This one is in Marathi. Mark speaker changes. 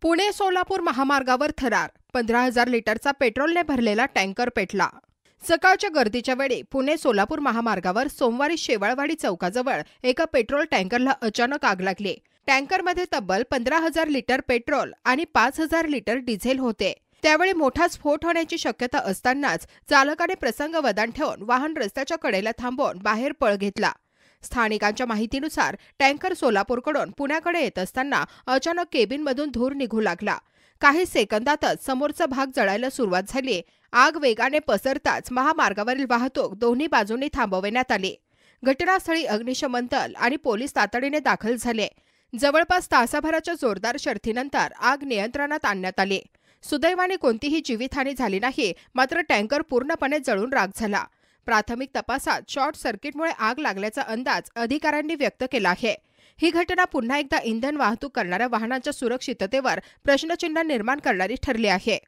Speaker 1: पुणे सोलापूर महामार्गावर थरार 15,000 लिटरचा पेट्रोलने भरलेला टँकर पेटला। सकाळच्या गर्दीच्या वेळी पुणे सोलापूर महामार्गावर सोमवारी शेवाळवाडी चौकाजवळ एका पेट्रोल टँकरला अचानक आग लागली। टँकरमध्ये तब्बल 15,000 लिटर पेट्रोल आणि 5,000 लिटर डिझेल होते। त्यावेळी मोठा स्फोट होण्याची शक्यता असतानाच चालकाने प्रसंगवधान ठेवून वाहन रस्त्याच्या कडेला थांबवून बाहेर पळ घेतला। स्थानिकांच्या माहितीनुसार टँकर सोलापूरकडून पुण्याकडे येत असताना अचानक केबिनमधून धूर निघू लागला। काही सेकंदातच समोरचा भाग जळायला सुरुवात झाली। आग वेगाने पसरताच महामार्गावरील वाहतूक दोन्ही बाजूंनी थांबवण्यात आली। घटनास्थळी अग्निशमन दल आणि पोलीस तातडीने दाखल झाले। जवळपास तासाभराच्या जोरदार शर्थीनंतर आग नियंत्रणात आणण्यात आली। सुदैवाने कोणतीही जीवितहानी झाली नाही, मात्र टँकर पूर्णपणे जळून राख झाला। प्राथमिक तपासात शॉर्ट सर्किटमुळे आग लागल्याचा अंदाज अधिकाऱ्यांनी व्यक्त केला आहे। ही घटना पुन्हा एकदा इंधन वाहतूक करणाऱ्या वाहनांच्या सुरक्षिततेवर प्रश्नचिन्ह निर्माण करणारी ठरली आहे।